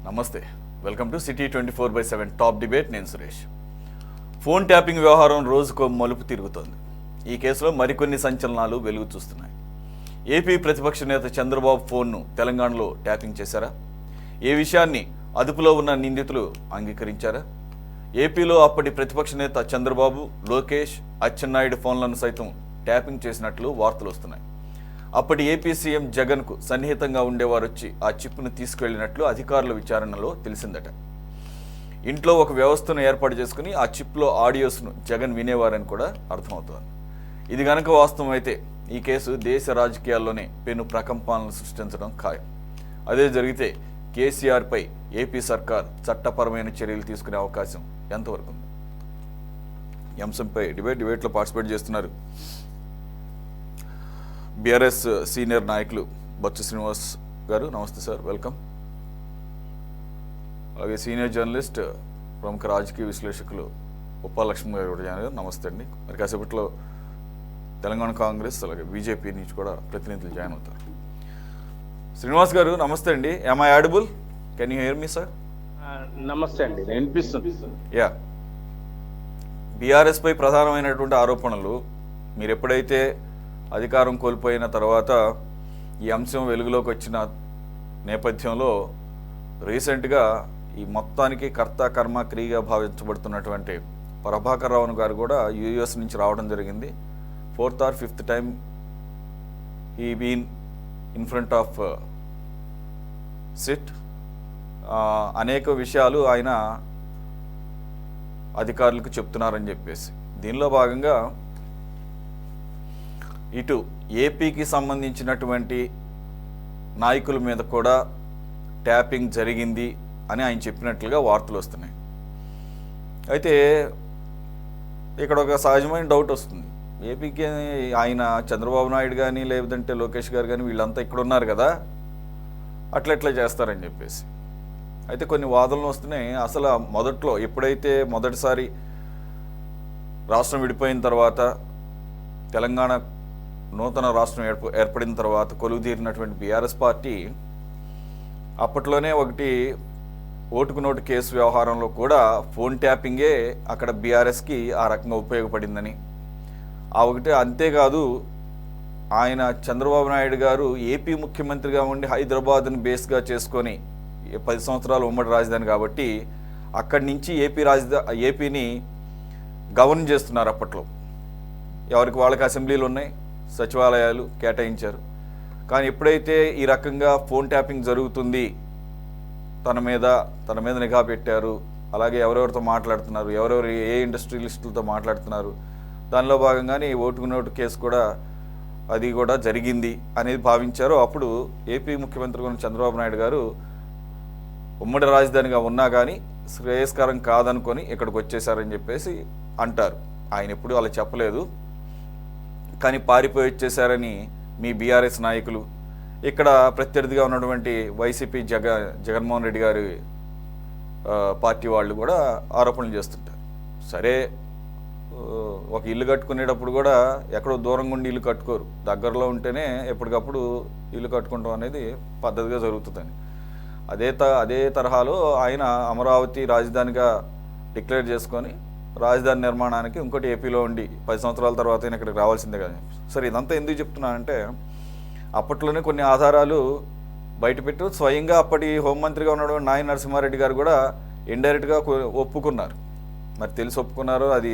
నమస్తే, welcome to city 24/7 top debate. నేను Suresh. Phone tapping వ్యవహారం రోజుకో మలుపు తిరుగుతోంది. ఈ కేసులో మరికొన్ని సంచలనాలు వెలుగు చూస్తున్నాయి. ఏపీ ప్రతిపక్ష నేత చంద్రబాబు ఫోన్ను తెలంగాణలో ట్యాపింగ్ చేశారా? ఏ విషయాన్ని అదుపులో ఉన్న నిందితులు అంగీకరించారా? ఏపీలో అప్పటి ప్రతిపక్ష నేత చంద్రబాబు, లోకేష్, అచ్చెన్నాయుడు ఫోన్లను సైతం ట్యాపింగ్ చేసినట్లు వార్తలు వస్తున్నాయి. అప్పటి ఏపీ సీఎం జగన్కు సన్నిహితంగా ఉండేవారు వచ్చి ఆ చిప్ను తీసుకువెళ్ళినట్లు అధికారుల విచారణలో తెలిసిందట. ఇంట్లో ఒక వ్యవస్థను ఏర్పాటు చేసుకుని ఆ చిప్లో ఆడియోస్ను జగన్ వినేవారని కూడా అర్థమవుతోంది. ఇది గనక వాస్తవం అయితే ఈ కేసు దేశ రాజకీయాల్లోనే పెను ప్రకంపనలు సృష్టించడం ఖాయం. అదే జరిగితే కేసీఆర్పై ఏపీ సర్కార్ చట్టపరమైన చర్యలు తీసుకునే అవకాశం ఎంతవరకు ఉంది? ఈ అంశంపై డిబేట్లో పార్టిసిపేట్ చేస్తున్నారు బీఆర్ఎస్ సీనియర్ నాయకులు బొత్స శ్రీనివాస్ గారు. నమస్తే సార్, వెల్కమ్. అలాగే సీనియర్ జర్నలిస్ట్, ప్రముఖ రాజకీయ విశ్లేషకులు ఉప్పాలక్ష్మి గారు కూడా జాయిన్. నమస్తే అండి. మరి కాసేపట్లో తెలంగాణ కాంగ్రెస్ అలాగే బీజేపీ నుంచి కూడా ప్రతినిధులు జాయిన్ అవుతారు. శ్రీనివాస్ గారు నమస్తే అండి. Am I audible? Can you here me sir? నమస్తే అండి, వినిపిస్తుంది. యా, బీఆర్ఎస్ పై ప్రధానమైనటువంటి ఆరోపణలు, మీరు ఎప్పుడైతే అధికారం కోల్పోయిన తర్వాత ఈ అంశం వెలుగులోకి వచ్చిన నేపథ్యంలో రీసెంట్గా ఈ మొత్తానికి కర్త కర్మ క్రియగా భావించబడుతున్నటువంటి ప్రభాకర్ రావు గారు కూడా యూఎస్ నుంచి రావడం జరిగింది. 4th or 5th టైం ఈ been in front of SIT. అనేక విషయాలు ఆయన అధికారులకు చెప్తున్నారని చెప్పేసి, దీనిలో భాగంగా ఇటు ఏపీకి సంబంధించినటువంటి నాయకుల మీద కూడా ట్యాపింగ్ జరిగింది అని ఆయన చెప్పినట్లుగా వార్తలు వస్తున్నాయి. అయితే ఇక్కడ ఒక సహజమైన డౌట్ వస్తుంది. ఏపీకి ఆయన చంద్రబాబు నాయుడు కానీ లేదంటే లోకేష్ గారు కానీ వీళ్ళంతా ఇక్కడ ఉన్నారు కదా, అట్లా చేస్తారని చెప్పేసి. అయితే కొన్ని వాదనలు వస్తున్నాయి. అసలు మొదట్లో ఎప్పుడైతే మొదటిసారి రాష్ట్రం విడిపోయిన తర్వాత, తెలంగాణ నూతన రాష్ట్రం ఏర్పడిన తర్వాత కొలువుదీరినటువంటి బీఆర్ఎస్ పార్టీ అప్పట్లోనే ఒకటి ఓటుకు నోటు కేసు వ్యవహారంలో కూడా ఫోన్ ట్యాపింగే అక్కడ బీఆర్ఎస్కి ఆ రకంగా ఉపయోగపడిందని, ఒకటి అంతేకాదు ఆయన చంద్రబాబు నాయుడు గారు ఏపీ ముఖ్యమంత్రిగా ఉండి హైదరాబాద్ని బేస్గా చేసుకొని 10 సంవత్సరాలు ఉమ్మడి రాజధాని కాబట్టి అక్కడి నుంచి ఏపీని గవర్న్ చేస్తున్నారు. అప్పట్లో ఎవరికి వాళ్ళకి అసెంబ్లీలు ఉన్నాయి, సచివాలయాలు కేటాయించారు. కానీ ఎప్పుడైతే ఈ రకంగా ఫోన్ ట్యాపింగ్ జరుగుతుంది, తన మీద నిఘా పెట్టారు, అలాగే ఎవరెవరితో మాట్లాడుతున్నారు, ఎవరెవరు ఏ ఇండస్ట్రియలిస్టులతో మాట్లాడుతున్నారు, దానిలో భాగంగానే ఈ ఓటుకు నోటు కేసు కూడా అది కూడా జరిగింది అనేది భావించారు. అప్పుడు ఏపీ ముఖ్యమంత్రి ఉన్న చంద్రబాబు నాయుడు గారు ఉమ్మడి రాజధానిగా ఉన్నా కానీ శ్రేయస్కరం కాదనుకొని ఇక్కడికి వచ్చేసారని చెప్పేసి అంటారు. ఆయన ఎప్పుడు అలా చెప్పలేదు, కానీ పారిపోయి వచ్చేసారని మీ బీఆర్ఎస్ నాయకులు, ఇక్కడ ప్రత్యర్థిగా ఉన్నటువంటి వైసీపీ జగన్మోహన్ రెడ్డి గారి పార్టీ వాళ్ళు కూడా ఆరోపణలు చేస్తుంటారు. సరే, ఒక ఇల్లు కట్టుకునేటప్పుడు కూడా ఎక్కడో దూరంగా ఉండి ఇల్లు కట్టుకోరు, దగ్గరలో ఉంటేనే ఎప్పటికప్పుడు ఇల్లు కట్టుకుంటాం అనేది పద్ధతిగా జరుగుతుందని. అదే తరహాలో ఆయన అమరావతి రాజధానిగా డిక్లేర్ చేసుకొని రాజధాని నిర్మాణానికి ఇంకోటి ఏపీలో ఉండి 10 సంవత్సరాల తర్వాత ఇక్కడికి రావాల్సిందే కదా. సరే, ఇదంతా ఎందుకు చెప్తున్నానంటే అప్పట్లోనే కొన్ని ఆధారాలు బయటపెట్టు స్వయంగా అప్పటి హోంమంత్రిగా ఉన్నటువంటి నాయన నరసింహారెడ్డి గారు కూడా ఇండైరెక్ట్గా ఒప్పుకున్నారు. మరి తెలిసి ఒప్పుకున్నారో, అది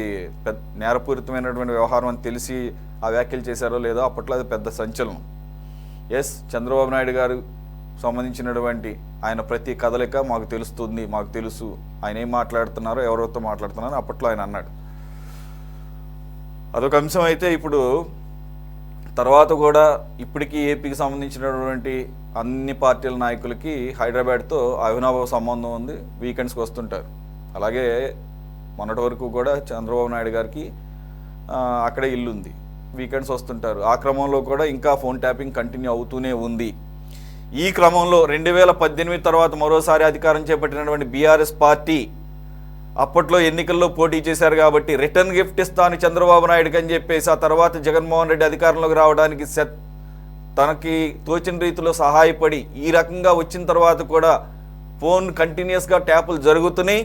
నేరపూరితమైనటువంటి వ్యవహారం అని తెలిసి ఆ వ్యాఖ్యలు చేశారో లేదో, అప్పట్లో అది పెద్ద సంచలనం. ఎస్, చంద్రబాబు నాయుడు గారు సంబంధించినటువంటి ఆయన ప్రతి కదలిక మాకు తెలుస్తుంది, మాకు తెలుసు, ఆయన ఏం మాట్లాడుతున్నారో ఎవరితో మాట్లాడుతున్నారో అప్పట్లో ఆయన అన్నాడు. అదొక అంశం. అయితే ఇప్పుడు తర్వాత కూడా ఇప్పటికీ ఏపీకి సంబంధించినటువంటి అన్ని పార్టీల నాయకులకి హైదరాబాద్తో అవినాభావ సంబంధం ఉంది, వీకెండ్స్కి వస్తుంటారు. అలాగే మొన్నటి వరకు కూడా చంద్రబాబు నాయుడు గారికి అక్కడే ఇల్లు ఉంది, వీకెండ్స్ వస్తుంటారు. ఆ క్రమంలో కూడా ఇంకా ఫోన్ ట్యాపింగ్ కంటిన్యూ అవుతూనే ఉంది. ఈ క్రమంలో 2018 తర్వాత మరోసారి అధికారం చేపట్టినటువంటి బీఆర్ఎస్ పార్టీ అప్పట్లో ఎన్నికల్లో పోటీ చేశారు కాబట్టి రిటర్న్ గిఫ్ట్ ఇస్తాను చంద్రబాబు నాయుడుకి అని చెప్పేసి, ఆ తర్వాత జగన్మోహన్ రెడ్డి అధికారంలోకి రావడానికి తనకి తోచిన రీతిలో సహాయపడి ఈ రకంగా వచ్చిన తర్వాత కూడా ఫోన్ కంటిన్యూస్గా ట్యాపులు జరుగుతున్నాయి.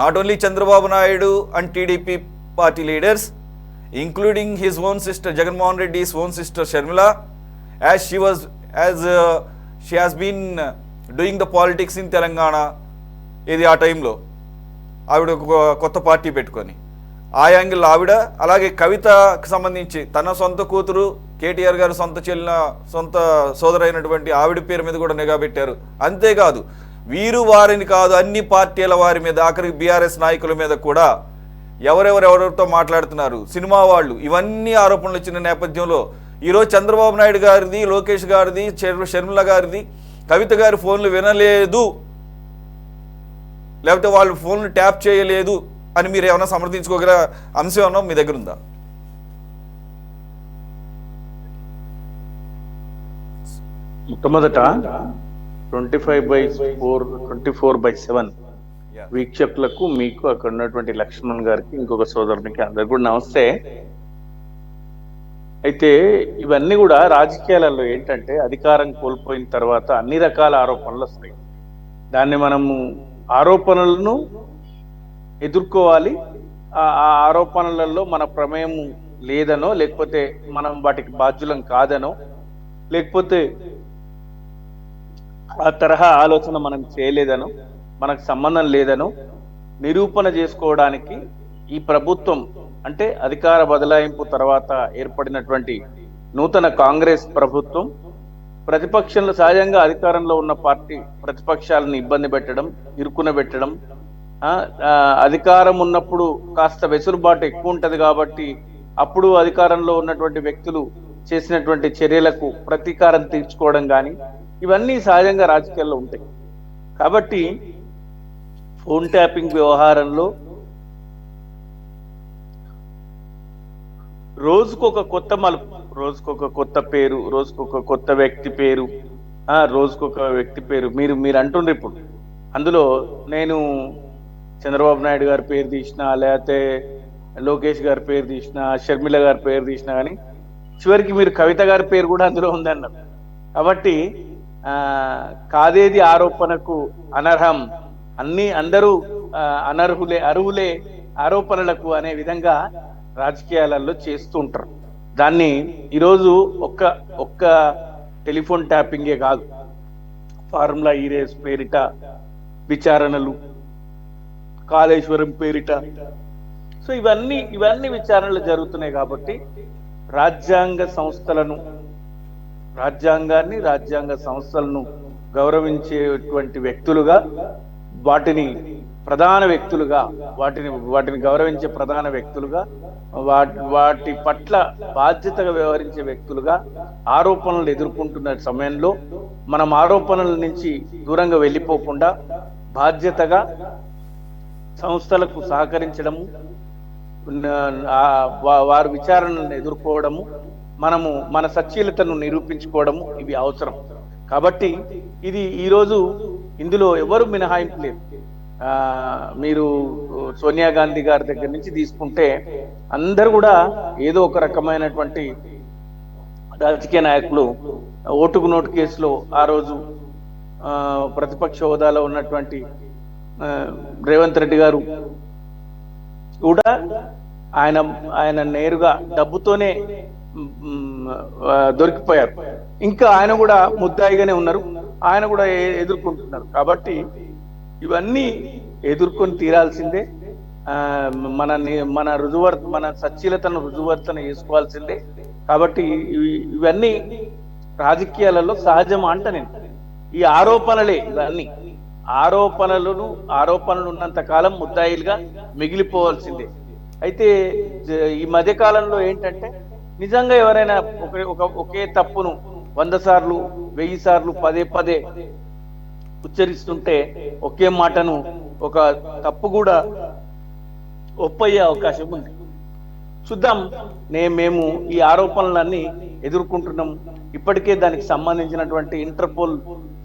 Not only Chandrababu Naidu and TDP party leaders, including his own sister Jaganmohan Reddy's own sister Sharmila, as she has been doing the politics in Telangana. ఇది ఆ టైంలో ఆవిడ ఒక కొత్త పార్టీ పెట్టుకొని ఆ యాంగిల్ ఆవిడ, అలాగే కవితకు సంబంధించి తన సొంత కూతురు కేటీఆర్ గారు సొంత సోదరైనటువంటి ఆవిడ పేరు మీద కూడా నిఘా పెట్టారు. అంతేకాదు వీరు వారిని కాదు, అన్ని పార్టీల వారి మీద, ఆఖరికి బీఆర్ఎస్ నాయకుల మీద కూడా ఎవరెవరితో మాట్లాడుతున్నారు, సినిమా వాళ్ళు, ఇవన్నీ ఆరోపణలు వచ్చిన నేపథ్యంలో ఈరోజు చంద్రబాబు నాయుడు గారిది, లోకేష్ గారిది, షర్మిల గారిది, కవిత గారి ఫోన్లు వినలేదు, లేకపోతే వాళ్ళు ఫోన్లు ట్యాప్ చేయలేదు అని మీరు ఏమైనా సమర్థించుకోగల అంశం ఏమన్నా మీ దగ్గర ఉందా? మొట్టమొదట 24/7 వీక్షకులకు, మీకు అక్కడ ఉన్నటువంటి లక్ష్మణ్ గారికి, ఇంకొక సోదరునికి, అందరికి కూడా నమస్తే. అయితే ఇవన్నీ కూడా రాజకీయాలలో ఏంటంటే అధికారం కోల్పోయిన తర్వాత అన్ని రకాల ఆరోపణలు వస్తాయి. దాన్ని మనము ఆరోపణలను ఎదుర్కోవాలి. ఆ ఆరోపణలలో మన ప్రమేయం లేదనో, లేకపోతే మనం వాటికి బాధ్యులం కాదనో, లేకపోతే ఆ తరహా ఆలోచన మనం చేయలేదనో, మనకు సంబంధం లేదనో నిరూపణ చేసుకోవడానికి ఈ ప్రభుత్వం, అంటే అధికార బదలాయింపు తర్వాత ఏర్పడినటువంటి నూతన కాంగ్రెస్ ప్రభుత్వం, ప్రతిపక్షంలో సహజంగా అధికారంలో ఉన్న పార్టీ ప్రతిపక్షాలను ఇబ్బంది పెట్టడం, ఇరుకున పెట్టడం, అధికారం ఉన్నప్పుడు కాస్త వెసులుబాటు ఎక్కువ ఉంటది కాబట్టి అప్పుడు అధికారంలో ఉన్నటువంటి వ్యక్తులు చేసినటువంటి చర్యలకు ప్రతీకారం తీర్చుకోవడం కానీ, ఇవన్నీ సహజంగా రాజకీయాల్లో ఉంటాయి. కాబట్టి ఫోన్ ట్యాపింగ్ వ్యవహారంలో రోజుకొక కొత్త మలుపు, రోజుకొక కొత్త పేరు, రోజుకొక కొత్త వ్యక్తి పేరు, రోజుకొక వ్యక్తి పేరు మీరు అంటుండ్రు. ఇప్పుడు అందులో నేను చంద్రబాబు నాయుడు గారి పేరు తీసినా, లేకపోతే లోకేష్ గారి పేరు తీసినా, షర్మిల గారి పేరు తీసినా, కానీ చివరికి మీరు కవిత గారి పేరు కూడా అందులో ఉందన్నారు. కాబట్టి కాదేది ఆరోపణకు అనర్హం, అందరూ అర్హులే ఆరోపణలకు అనే విధంగా రాజకీయాలలో చేస్తూ ఉంటారు. దాన్ని ఈరోజు ఒక్క టెలిఫోన్ ట్యాపింగే కాదు, ఫార్ములా ఈ రేస్ పేరిట విచారణలు, కాళేశ్వరం పేరిట, సో ఇవన్నీ విచారణలు జరుగుతున్నాయి. కాబట్టి రాజ్యాంగాన్ని రాజ్యాంగ సంస్థలను గౌరవించేటువంటి వ్యక్తులుగా, వాటిని గౌరవించే ప్రధాన వ్యక్తులుగా, వాటి పట్ల బాధ్యతగా వ్యవహరించే వ్యక్తులుగా ఆరోపణలు ఎదుర్కొంటున్న సమయంలో మనం ఆరోపణల నుంచి దూరంగా వెళ్ళిపోకుండా బాధ్యతగా సంస్థలకు సహకరించడము, వారి విచారణలను ఎదుర్కోవడము, మనము మన సచ్చీలతను నిరూపించుకోవడము, ఇవి అవసరం. కాబట్టి ఇది ఈరోజు ఇందులో ఎవరు మినహాయింపు లేదు. మీరు సోనియా గాంధీ గారి దగ్గర నుంచి తీసుకుంటే అందరు కూడా ఏదో ఒక రకమైనటువంటి రాజకీయ నాయకులు ఓటుకు నోటు కేసులో ఆ రోజు ప్రతిపక్ష హోదాలో ఉన్నటువంటి రేవంత్ రెడ్డి గారు కూడా ఆయన నేరుగా డబ్బుతోనే దొరికిపోయారు. ఇంకా ఆయన కూడా ముద్దాయిగానే ఉన్నారు, ఆయన కూడా ఎదుర్కొంటున్నారు. కాబట్టి ఇవన్నీ ఎదుర్కొని తీరాల్సిందే. మన సచ్చీలతను రుజువర్తన చేసుకోవాల్సిందే. కాబట్టి ఇవన్నీ రాజకీయాలలో సహజం అంట. నేను ఈ ఆరోపణలే, ఇవన్నీ ఆరోపణలు ఉన్నంత కాలం ముద్దాయిలుగా మిగిలిపోవాల్సిందే. అయితే ఈ మధ్య కాలంలో ఏంటంటే నిజంగా ఎవరైనా ఒకే తప్పును 100 సార్లు 1000 సార్లు పదే ఉచ్చరిస్తుంటే ఒకే మాటను ఒక తప్పు కూడా ఒప్పయ్యే అవకాశం ఉంది. చూద్దాం. మేము ఈ ఆరోపణలన్నీ ఎదుర్కొంటున్నాం. ఇప్పటికే దానికి సంబంధించినటువంటి ఇంటర్పోల్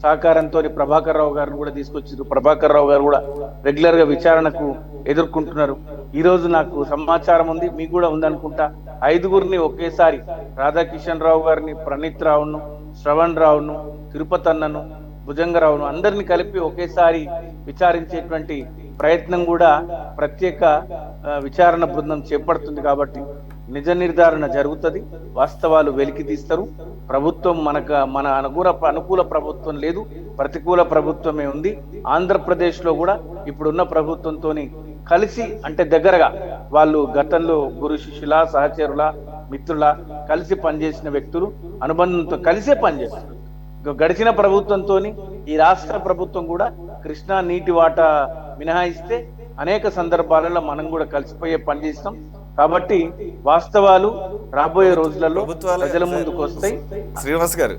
సహకారంతో ప్రభాకర్ రావు గారిని కూడా తీసుకొచ్చారు. ప్రభాకర్ రావు గారు కూడా రెగ్యులర్ గా విచారణకు ఎదుర్కొంటున్నారు. ఈ రోజు నాకు సమాచారం ఉంది, మీకు కూడా ఉందనుకుంటా, 5గురిని ఒకేసారి, రాధాకిషన్ రావు గారిని, ప్రణీత్ రావును, శ్రవణ్ రావును, తిరుపతి అన్నను, భుజంగరావును అందరిని కలిపి ఒకేసారి విచారించేటువంటి ప్రయత్నం కూడా ప్రత్యేక విచారణ బృందం చేపడుతుంది. కాబట్టి నిజ నిర్ధారణ జరుగుతుంది, వాస్తవాలు వెలికి తీస్తారు. ప్రభుత్వం మన అనుకూల ప్రభుత్వం లేదు, ప్రతికూల ప్రభుత్వమే ఉంది. ఆంధ్రప్రదేశ్లో కూడా ఇప్పుడున్న ప్రభుత్వంతో కలిసి అంటే దగ్గరగా వాళ్ళు గతంలో గురు శిష్యుల సహచరుల మిత్రుల కలిసి పనిచేసిన వ్యక్తులు అనుబంధంతో కలిసే పనిచేస్తారు. గడిచిన ప్రభుత్వంతో ఈ రాష్ట్ర ప్రభుత్వం కూడా కృష్ణా నీటి వాటా మినహాయిస్తే అనేక సందర్భాలలో మనం కూడా కలిసిపోయే పని చేస్తాం. కాబట్టి వాస్తవాలు రాబోయే రోజులలో ప్రజల ముందుకు వస్తాయి. శ్రీనివాస్ గారు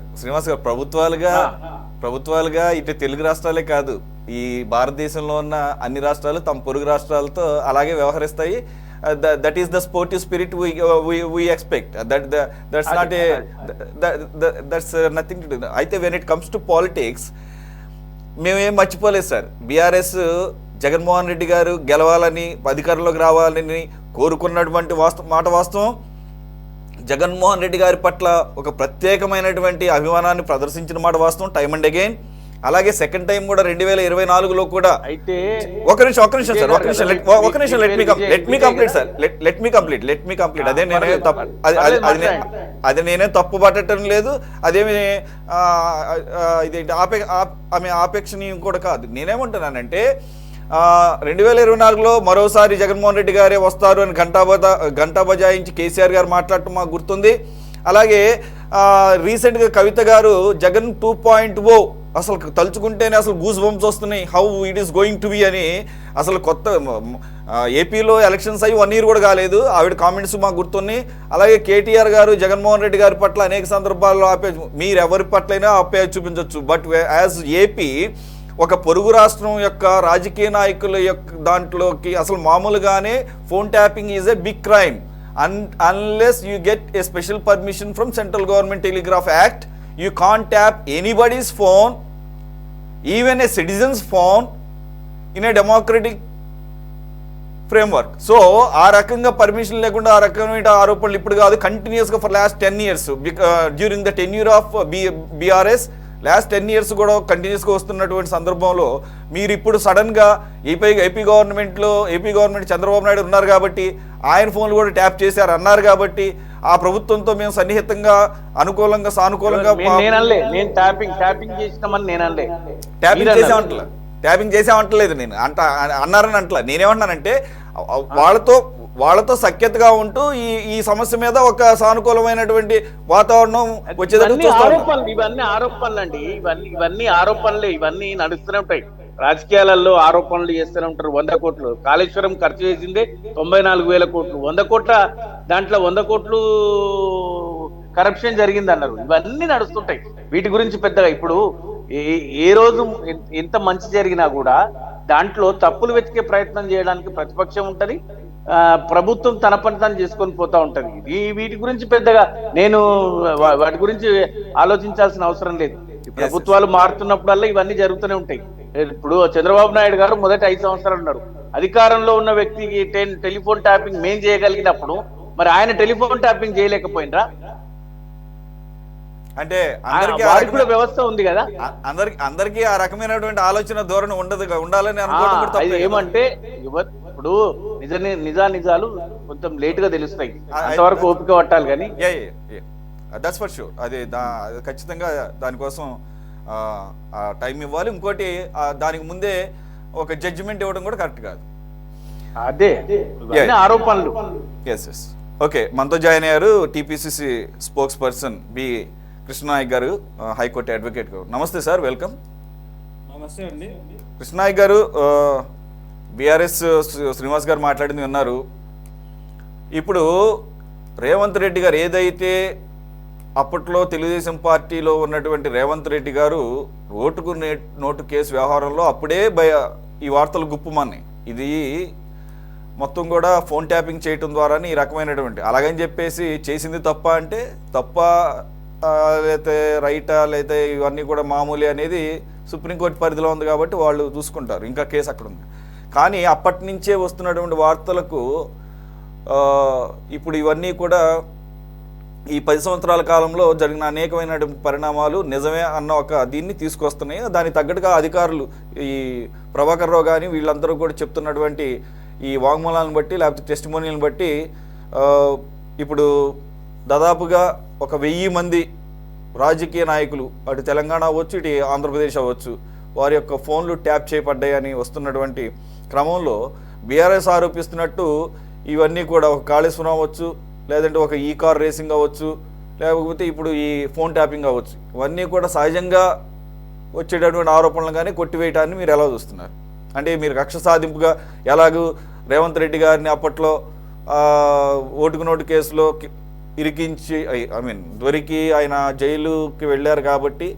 ప్రభుత్వాలుగా ఇటు తెలుగు రాష్ట్రాలే కాదు, ఈ భారతదేశంలో ఉన్న అన్ని రాష్ట్రాలు తమ పొరుగు రాష్ట్రాలతో అలాగే వ్యవహరిస్తాయి. that is the sportive spirit we expect. That's not a that's nothing to do. అయితే when it comes to politics మేమేం మర్చిపోలేదు సార్. బీఆర్ఎస్ జగన్మోహన్ రెడ్డి గారు గెలవాలని అధికారంలోకి రావాలని కోరుకున్నటువంటి మాట వాస్తవం. జగన్మోహన్ రెడ్డి గారి పట్ల ఒక ప్రత్యేకమైనటువంటి అభిమానాన్ని ప్రదర్శించిన మాట వాస్తవం టైమ్ అండ్ అగైన్. అలాగే సెకండ్ టైం కూడా 2024లో కూడా అయితే ఒక నిమిషం లెట్ మీ కంప్లీట్. అదే నేనే తప్పు పట్టడం లేదు, అదేమి ఇది ఆపేక్షని కూడా కాదు. నేనేమంటున్నానంటే 2024లో మరోసారి జగన్మోహన్ రెడ్డి గారే వస్తారు అని గంటా బజాయించి కేసీఆర్ గారు మాట్లాడటం మాకు గుర్తుంది. అలాగే రీసెంట్గా కవిత గారు జగన్ 2.0 అసలు తలుచుకుంటేనే అసలు గూస్ బంప్స్ వస్తున్నాయి, how it is going to be అని. అసలు కొత్త ఏపీలో ఎలక్షన్స్ అయ్యి 1 year కూడా కాలేదు, ఆవిడ కామెంట్స్ మాకు గుర్తున్నాయి. అలాగే కేటీఆర్ గారు జగన్మోహన్ రెడ్డి గారి పట్ల అనేక సందర్భాల్లో మీరు ఎవరి పట్లైనా చూపించవచ్చు. బట్ యాజ్ ఏపీ ఒక పొరుగు రాష్ట్రం యొక్క రాజకీయ నాయకుల యొక్క దాంట్లోకి అసలు మామూలుగానే phone tapping is a big crime. Unless you get a special permission from Central Government Telegraph Act, you can't tap anybody's phone, even a citizen's phone, in a democratic framework. So ఆ రకంగా permission లేకుండా ఆ రకమైన ఆరోపణలు ఇప్పుడు కాదు, కంటిన్యూస్గా for last 10 years during the tenure of BRS last 10 years కూడా కంటిన్యూస్గా వస్తున్నటువంటి సందర్భంలో మీరు ఇప్పుడు సడన్గా ఏపీ గవర్నమెంట్ చంద్రబాబు నాయుడు ఉన్నారు కాబట్టి ఆయన ఫోన్లు కూడా ట్యాప్ చేశారు అన్నారు కాబట్టి ఆ ప్రభుత్వంతో మేము సన్నిహితంగా సానుకూలంగా ట్యాపింగ్ చేసామంటలేదు నేను అన్నారని అంటలా. నేనేమన్నానంటే వాళ్ళతో సఖ్యతగా ఉంటూ ఈ సమస్య మీద ఒక సానుకూలమైనటువంటి వాతావరణం వచ్చేటట్టు ఇవన్నీ ఆరోపణలు అండి, ఇవన్నీ ఆరోపణలే, ఇవన్నీ నడుస్తూనే ఉంటాయి. రాజకీయాలలో ఆరోపణలు చేస్తూనే ఉంటారు. 100 కోట్లు కాళేశ్వరం ఖర్చు చేసిందే 94,000 కోట్లు, 100 కోట్ల దాంట్లో 100 కోట్లు కరప్షన్ జరిగింది అన్నారు. ఇవన్నీ నడుస్తుంటాయి. వీటి గురించి పెద్దగా ఇప్పుడు ఏ రోజు ఎంత మంచి జరిగినా కూడా దాంట్లో తప్పులు వెతికే ప్రయత్నం చేయడానికి ప్రతిపక్షం ఉంటది, ప్రభుత్వం తన పని తను చేసుకొని పోతా ఉంటది. వీటి గురించి పెద్దగా నేను వాటి గురించి ఆలోచించాల్సిన అవసరం లేదు. ప్రభుత్వాలు మారుతున్నప్పుడల్లా ఇవన్నీ జరుగుతూనే ఉంటాయి. ఇప్పుడు చంద్రబాబు నాయుడు గారు మొదటి 5 సంవత్సరాలు ఉన్నారు. అధికారంలో ఉన్న వ్యక్తికి టెలిఫోన్ ట్యాపింగ్ మేం చేయగలిగినప్పుడు మరి ఆయన టెలిఫోన్ ట్యాపింగ్ చేయలేకపోయినరా? అంటే కూడా వ్యవస్థ ఉంది కదా, అందరికీ ఆ రకమైనటువంటి ఆలోచన ధోరణి ఉండాలని అనుకోవడం. ఏమంటే ఇప్పుడు నిజాలు కొంచెం లేట్ గా తెలుస్తాయి, అంతవరకు ఓపిక పట్టాలి. కానీ దట్స్ ఫర్ షూర్, అది ఖచ్చితంగా దానికోసం టైం ఇవ్వాలి. ఇంకోటి దానికి ముందే ఒక జడ్జిమెంట్ ఇవ్వడం కూడా కరెక్ట్ కాదు. అదే ఆరోపణలు. ఎస్ ఓకే, మనతో జాయిన్ అయ్యారు TPCC spokesperson B Krishna Nayak గారు, హైకోర్టు అడ్వకేట్ గారు. నమస్తే సార్, వెల్కమ్. నమస్తే అండి. కృష్ణనాయక్ గారు, బీఆర్ఎస్ శ్రీనివాస్ గారు మాట్లాడింది విన్నారు. ఇప్పుడు రేవంత్ రెడ్డి గారు ఏదైతే అప్పట్లో తెలుగుదేశం పార్టీలో ఉన్నటువంటి రేవంత్ రెడ్డి గారు ఓటుకు నోటు కేసు వ్యవహారంలో అప్పుడే ఈ వార్తలు గుప్పుమన్నాయి. ఇది మొత్తం కూడా ఫోన్ ట్యాపింగ్ చేయటం ద్వారానే ఈ రకమైనటువంటి, అలాగని చెప్పేసి చేసింది తప్ప అంటే తప్ప, లేకపోతే రైటా, లేకపోతే ఇవన్నీ కూడా మామూలు అనేది సుప్రీంకోర్టు పరిధిలో ఉంది కాబట్టి వాళ్ళు చూసుకుంటారు, ఇంకా కేసు అక్కడ ఉంది. కానీ అప్పటి నుంచే వస్తున్నటువంటి వార్తలకు ఇప్పుడు ఇవన్నీ కూడా ఈ 10 సంవత్సరాల కాలంలో జరిగిన అనేకమైన పరిణామాలు నిజమే అన్న ఒక దీన్ని తీసుకొస్తున్నాయి. దానికి తగ్గట్టుగా అధికారులు ఈ ప్రభాకర్ రావు కానీ వీళ్ళందరూ కూడా చెప్తున్నటువంటి ఈ వాంగ్మూలాలను బట్టి లేకపోతే టెస్టిమోనియల్ని బట్టి ఇప్పుడు దాదాపుగా ఒక 1000 మంది రాజకీయ నాయకులు అటు తెలంగాణ అవ్వచ్చు, ఇటు ఆంధ్రప్రదేశ్ అవ్వచ్చు, వారి యొక్క ఫోన్లు ట్యాప్ చేయబడ్డాయని వస్తున్నటువంటి క్రమంలో బీఆర్ఎస్ ఆరోపిస్తున్నట్టు ఇవన్నీ కూడా ఒక కాళేశ్వరం అవ్వచ్చు, లేదంటే ఒక ఈ కార్ రేసింగ్ అవ్వచ్చు, లేకపోతే ఇప్పుడు ఈ ఫోన్ ట్యాపింగ్ అవ్వచ్చు, ఇవన్నీ కూడా సహజంగా వచ్చేటటువంటి ఆరోపణలు కానీ కొట్టివేయటాన్ని మీరు ఎలా చూస్తున్నారు? అంటే మీరు కక్ష సాధింపుగా ఎలాగూ రేవంత్ రెడ్డి గారిని అప్పట్లో ఓటుకు నోటు కేసులో ఇరికించి దొరికి ఆయన జైలుకి వెళ్ళారు కాబట్టి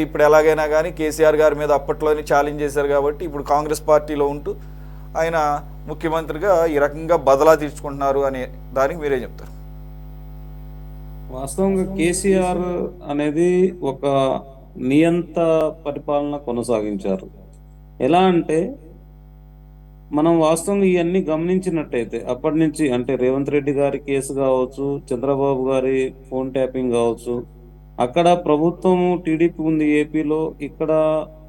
ఇప్పుడు ఎలాగైనా కానీ కేసీఆర్ గారి మీద అప్పట్లోనే ఛాలెంజ్ చేశారు కాబట్టి ఇప్పుడు కాంగ్రెస్ పార్టీలో ఉంటూ ఆయన ముఖ్యమంత్రిగా ఈ రకంగా బదలా తీర్చుకుంటున్నారు అనే దానికి మీరే చెప్తారు? వాస్తవంగా కేసీఆర్ అనేది ఒక నియంత పరిపాలన కొనసాగించారు. ఎలా అంటే మనం వాస్తవంగా ఇవన్నీ గమనించినట్టయితే అప్పటి నుంచి అంటే రేవంత్ రెడ్డి గారి కేసు కావచ్చు, చంద్రబాబు గారి ఫోన్ ట్యాపింగ్ కావచ్చు, అక్కడ ప్రభుత్వము టీడీపీ ఉంది ఏపీలో, ఇక్కడ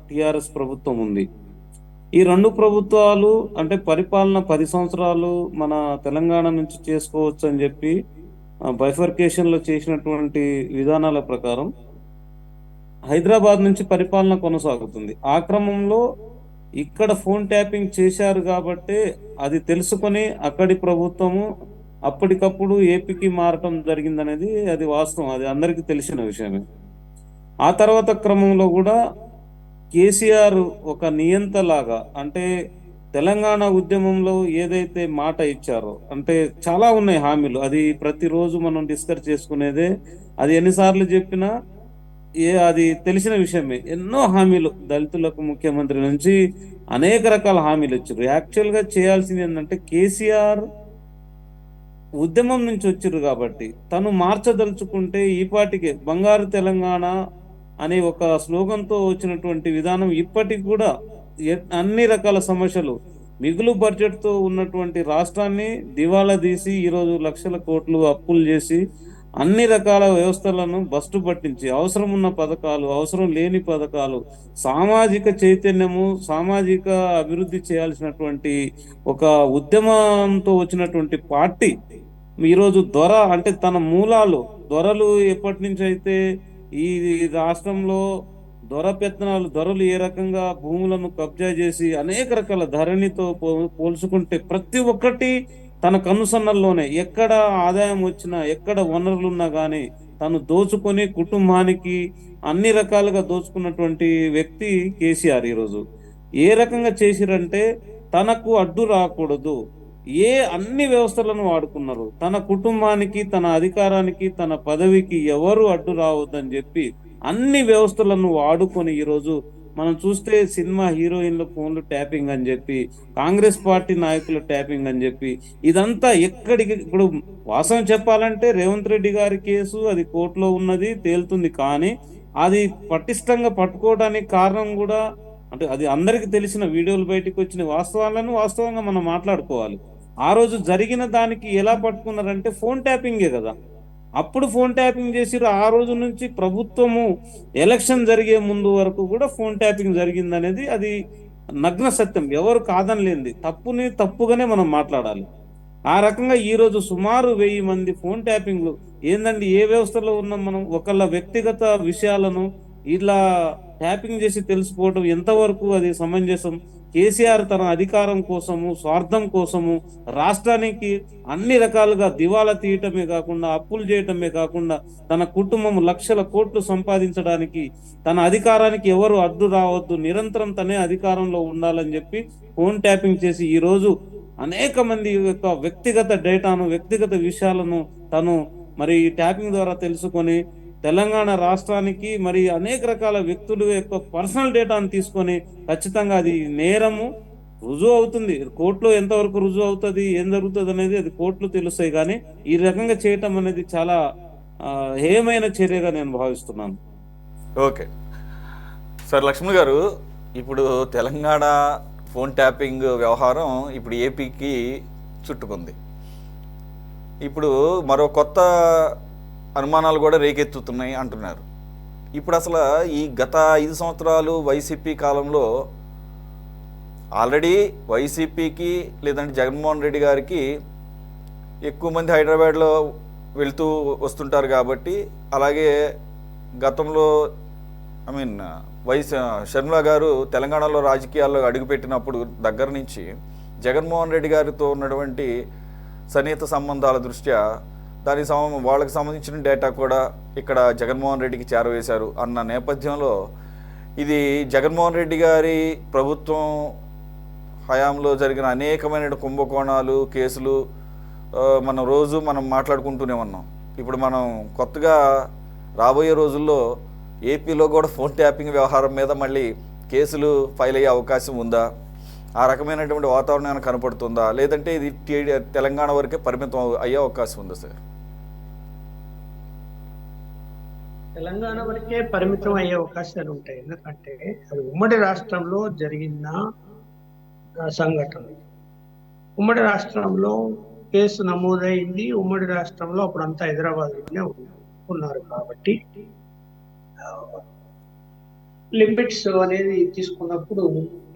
టిఆర్ఎస్ ప్రభుత్వం ఉంది. ఈ రెండు ప్రభుత్వాలు అంటే పరిపాలన 10 సంవత్సరాలు మన తెలంగాణ నుంచి చేసుకోవచ్చు అని చెప్పి బైఫర్కేషన్లో చేసినటువంటి విధానాల ప్రకారం హైదరాబాద్ నుంచి పరిపాలన కొనసాగుతుంది. ఆ క్రమంలో ఇక్కడ ఫోన్ ట్యాపింగ్ చేశారు కాబట్టి అది తెలుసుకొని అక్కడి ప్రభుత్వము అప్పటికప్పుడు ఏపీకి మారటం జరిగిందనేది అది వాస్తవం, అది అందరికీ తెలిసిన విషయమే. ఆ తర్వాత క్రమంలో కూడా కేసీఆర్ ఒక నియంతలాగా అంటే తెలంగాణ ఉద్యమంలో ఏదైతే మాట ఇచ్చారో అంటే చాలా ఉన్నాయి హామీలు, అది ప్రతిరోజు మనం డిస్కస్ చేసుకునేదే, అది ఎన్నిసార్లు చెప్పినా అది తెలిసిన విషయమే. ఎన్నో హామీలు దళితులకు ముఖ్యమంత్రి నుంచి అనేక రకాల హామీలు ఇచ్చారు. యాక్చువల్గా చేయాల్సింది ఏంటంటే కేసీఆర్ ఉద్యమం నుంచి వచ్చారు కాబట్టి తను మార్చదలుచుకుంటే ఈ పాటికే బంగారు తెలంగాణ అనే ఒక స్లోగన్తో వచ్చినటువంటి విధానం ఇప్పటికి కూడా అన్ని రకాల సమస్యలు మిగులు బడ్జెట్తో ఉన్నటువంటి రాష్ట్రాన్ని దివాలా తీసి ఈరోజు లక్షల కోట్లు అప్పులు చేసి అన్ని రకాల వ్యవస్థలను బస్టు పట్టించి అవసరం ఉన్న పథకాలు, అవసరం లేని పథకాలు, సామాజిక చైతన్యము, సామాజిక అభివృద్ధి చేయాల్సినటువంటి ఒక ఉద్యమంతో వచ్చినటువంటి పార్టీ ఈరోజు దొర అంటే తన మూలాలు దొరలు ఎప్పటి నుంచి అయితే ఈ రాష్ట్రంలో దొర పెత్తనాలు, దొరలు ఏ రకంగా భూములను కబ్జా చేసి అనేక రకాల ధరణితో పోల్చుకుంటే ప్రతి ఒక్కటి తన కనుసన్నల్లోనే ఎక్కడ ఆదాయం వచ్చినా ఎక్కడ వనరులున్నా కానీ తను దోచుకొని కుటుంబానికి అన్ని రకాలుగా దోచుకున్నటువంటి వ్యక్తి కేసీఆర్. ఈరోజు ఏ రకంగా చేసిరంటే తనకు అడ్డు రాకూడదు, అన్ని వ్యవస్థలను వాడుకున్నారు, తన కుటుంబానికి, తన అధికారానికి, తన పదవికి ఎవరు అడ్డు రావద్దని చెప్పి అన్ని వ్యవస్థలను వాడుకొని ఈరోజు మనం చూస్తే సినిమా హీరోయిన్ల ఫోన్లు ట్యాపింగ్ అని చెప్పి, కాంగ్రెస్ పార్టీ నాయకుల ట్యాపింగ్ అని చెప్పి, ఇదంతా ఎక్కడికి ఇప్పుడు వాస్తవం చెప్పాలంటే రేవంత్ రెడ్డి గారి కేసు అది కోర్టులో ఉన్నది తేలుతుంది, కానీ అది పటిష్టంగా పట్టుకోవడానికి కారణం కూడా అంటే అది అందరికీ తెలిసిన వీడియోలు బయటకు వచ్చిన వాస్తవాలను వాస్తవంగా మనం మాట్లాడుకోవాలి. ఆ రోజు జరిగిన దానికి ఎలా పట్టుకున్నారంటే ఫోన్ ట్యాపింగే కదా, అప్పుడు ఫోన్ ట్యాపింగ్ చేసిరు. ఆ రోజు నుంచి ప్రభుత్వము ఎలక్షన్ జరిగే ముందు వరకు కూడా ఫోన్ ట్యాపింగ్ జరిగిందనేది అది నగ్న సత్యం, ఎవరు కాదనలేంది. తప్పుని తప్పుగానే మనం మాట్లాడాలి. ఆ రకంగా ఈరోజు సుమారు 1000 మంది ఫోన్ ట్యాపింగ్లు ఏందండి, ఏ వ్యవస్థలో ఉన్నాం మనం? ఒకళ్ళ వ్యక్తిగత విషయాలను ఇలా ట్యాపింగ్ చేసి తెలుసుకోవడం ఎంతవరకు అది సమంజసం? కేసీఆర్ తన అధికారం కోసము, స్వార్థం కోసము రాష్ట్రానికి అన్ని రకాలుగా దివాలా తీయటమే కాకుండా, అప్పులు చేయటమే కాకుండా, తన కుటుంబం లక్షల కోట్లు సంపాదించడానికి, తన అధికారానికి ఎవరు అడ్డు రావద్దు, నిరంతరం తనే అధికారంలో ఉండాలని చెప్పి ఫోన్ ట్యాపింగ్ చేసి ఈరోజు అనేక మంది యొక్క వ్యక్తిగత డేటాను, వ్యక్తిగత విషయాలను తను మరి ట్యాపింగ్ ద్వారా తెలుసుకొని తెలంగాణ రాష్ట్రానికి మరి అనేక రకాల వ్యక్తుల యొక్క పర్సనల్ డేటాను తీసుకొని ఖచ్చితంగా అది నేరము రుజువు అవుతుంది. కోర్టులో ఎంతవరకు రుజువు అవుతుంది, ఏం జరుగుతుంది అనేది అది కోర్టులు తెలుస్తాయి. కానీ ఈ రకంగా చేయటం అనేది చాలా హేయమైన చర్యగా నేను భావిస్తున్నాను. Okay sir. లక్ష్మణ్ గారు, ఇప్పుడు తెలంగాణ ఫోన్ ట్యాపింగ్ వ్యవహారం ఇప్పుడు ఏపీకి చుట్టుకుంది. ఇప్పుడు మరో కొత్త అనుమానాలు కూడా రేకెత్తుతున్నాయి అంటున్నారు. ఇప్పుడు అసలు ఈ గత 5 సంవత్సరాలు వైసీపీ కాలంలో ఆల్రెడీ వైసీపీకి లేదంటే జగన్మోహన్ రెడ్డి గారికి ఎక్కువ మంది హైదరాబాద్లో వెళ్తూ వస్తుంటారు కాబట్టి, అలాగే గతంలో షర్మిల గారు తెలంగాణలో రాజకీయాల్లో అడుగుపెట్టినప్పుడు దగ్గర నుంచి జగన్మోహన్ రెడ్డి గారితో ఉన్నటువంటి సన్నిహిత సంబంధాల దృష్ట్యా వాళ్ళకి సంబంధించిన డేటా కూడా ఇక్కడ జగన్మోహన్ రెడ్డికి చేరవేశారు అన్న నేపథ్యంలో ఇది జగన్మోహన్ రెడ్డి గారి ప్రభుత్వం హయాంలో జరిగిన అనేకమైన కుంభకోణాలు, కేసులు మనం మాట్లాడుకుంటూనే ఉన్నాం. ఇప్పుడు మనం కొత్తగా రాబోయే రోజుల్లో ఏపీలో కూడా ఫోన్ ట్యాపింగ్ వ్యవహారం మీద మళ్ళీ కేసులు ఫైల్ అయ్యే అవకాశం ఉందా? ఆ రకమైనటువంటి వాతావరణాన్ని కనపడుతుందా, లేదంటే ఇది తెలంగాణ వరకే పరిమితం అయ్యే అవకాశం ఉందా సార్? తెలంగాణ వరకే పరిమితం అయ్యే అవకాశాలు ఉంటాయి. ఎందుకంటే అది ఉమ్మడి రాష్ట్రంలో జరిగిన సంఘటన. ఉమ్మడి రాష్ట్రంలో కేసు నమోదైంది. ఉమ్మడి రాష్ట్రంలో అప్పుడంతా హైదరాబాద్లోనే ఉన్నారు కాబట్టి లిమిట్స్ అనేది తీసుకున్నప్పుడు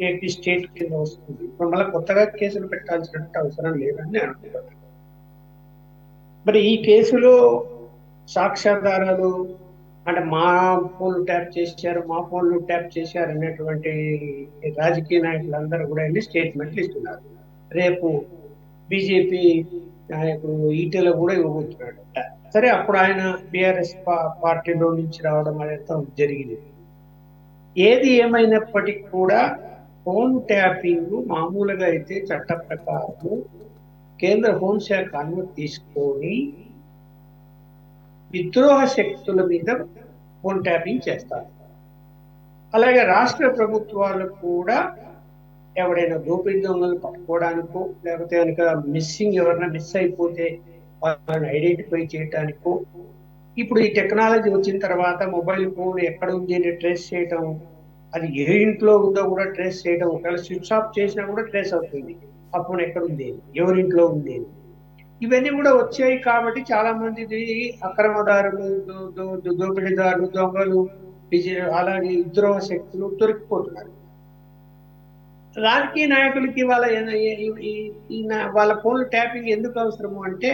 ఏపీ స్టేట్ కింద వస్తుంది. ఇప్పుడు మళ్ళీ కొత్తగా కేసులు పెట్టాల్సినట్టు అవసరం లేదని అనుకుంటున్నాను. మరి ఈ కేసులో సాక్ష్యాధారాలు అంటే మా ఫోన్లు ట్యాప్ చేశారు, మా ఫోన్లు ట్యాప్ చేశారు అనేటువంటి రాజకీయ నాయకులందరూ కూడా వెళ్ళి స్టేట్మెంట్లు ఇస్తున్నారు. రేపు బీజేపీ నాయకుడు ఈటెలో కూడా ఇవ్వబోతున్నాడు. సరే, అప్పుడు ఆయన బీఆర్ఎస్ పార్టీలో నుంచి రావడం అనేది జరిగింది. ఏది ఏమైనప్పటికీ కూడా ఫోన్ ట్యాపింగ్ మామూలుగా అయితే చట్ట ప్రకారం కేంద్ర హోంశాఖ అనుమతి తీసుకొని విద్రోహ శక్తుల మీద ఫోన్ ట్యాపింగ్ చేస్తారు. అలాగే రాష్ట్ర ప్రభుత్వాలు కూడా ఎవరైనా దోపిడీ దొంగలు పట్టుకోవడానికో, లేకపోతే కనుక ఎవరైనా మిస్ అయిపోతే వాళ్ళని ఐడెంటిఫై చేయడానికో, ఇప్పుడు ఈ టెక్నాలజీ వచ్చిన తర్వాత మొబైల్ ఫోన్ ఎక్కడ ఉంది అని ట్రేస్ చేయడం, అది ఏ ఇంట్లో ఉందో కూడా ట్రేస్ చేయడం, ఒకవేళ స్విచ్ ఆఫ్ చేసినా కూడా ట్రేస్ అవుతుంది ఆ ఫోన్ ఎక్కడ ఉంది, ఎవరింట్లో ఉంది. ఇవన్నీ కూడా వచ్చాయి కాబట్టి చాలా మంది అక్రమదారులు, దోపిడీదారులు, దొంగలు, అలాగే విద్రోహ శక్తులు దొరికిపోతున్నారు. రాజకీయ నాయకులకి వాళ్ళ ఫోన్లు ట్యాపింగ్ ఎందుకు అవసరము అంటే,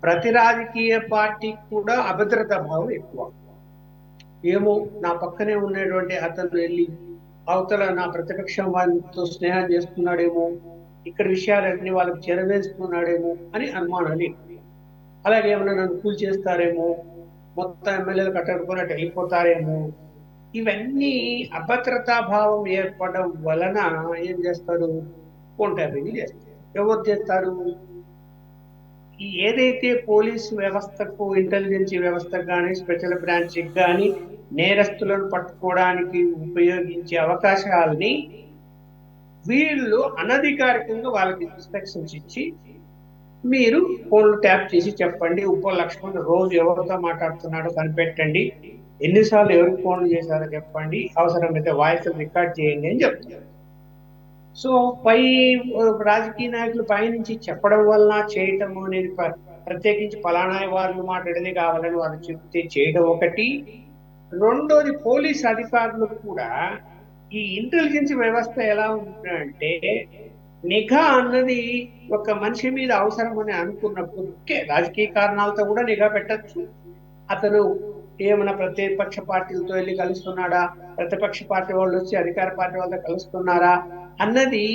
ప్రతి రాజకీయ పార్టీకి కూడా అభద్రతా భావం ఎక్కువ. ఏమో నా పక్కనే ఉన్నటువంటి అతను వెళ్ళి అవతల నా ప్రతిపక్షం వాళ్ళతో స్నేహం చేస్తున్నాడేమో, ఇక్కడ విషయాలన్నీ వాళ్ళకి చెరవేస్తున్నాడేమో అని అనుమానాలు ఎక్కువ. అలాగే ఏమన్నా నన్ను కూల్ చేస్తారేమో, మొత్తం ఎమ్మెల్యేలు కట్టడుకున్నట్టు వెళ్ళిపోతారేమో, ఇవన్నీ అభద్రతా భావం ఏర్పడడం వలన ఏం చేస్తారు, ఫోన్ ట్యాపింగ్ చేస్తారు. ఎవరు చేస్తారు? ఏదైతే పోలీసు వ్యవస్థకు, ఇంటెలిజెన్స్ వ్యవస్థకు కానీ, స్పెషల్ బ్రాంచ్కి కానీ నేరస్తులను పట్టుకోవడానికి ఉపయోగించే అవకాశాలని వీళ్ళు అనధికారికంగా వాళ్ళకి ఇన్స్ట్రక్షన్స్ ఇచ్చి, మీరు ఫోన్లు ట్యాప్ చేసి చెప్పండి, ఉప్పల్ లక్ష్మణ్ రోజు ఎవరితో మాట్లాడుతున్నాడో కనిపెట్టండి, ఎన్నిసార్లు ఎవరికి ఫోన్లు చేశారో చెప్పండి, అవసరమైతే వాయిస్ రికార్డ్ చేయండి అని చెప్తారు. సో రాజకీయ నాయకులు పైనుంచి చెప్పడం వలన చేయటం అనేది, ప్రత్యేకించి ఫలానా వాళ్ళు మాట్లాడేది కావాలని వాళ్ళు చెప్తే చేయడం ఒకటి. రెండోది, పోలీస్ అధికారులు కూడా ఈ ఇంటెలిజెన్స్ వ్యవస్థ ఎలా ఉంటుందంటే, నిఘా అన్నది ఒక మనిషి మీద అవసరం అని అనుకున్నప్పుడు రాజకీయ కారణాలతో కూడా నిఘా పెట్టచ్చు. అతను ఏమైనా ప్రతిపక్ష పార్టీలతో వెళ్ళి కలుస్తున్నాడా, ప్రతిపక్ష పార్టీ వాళ్ళు వచ్చి అధికార పార్టీ వాళ్ళతో కలుస్తున్నారా అన్నది,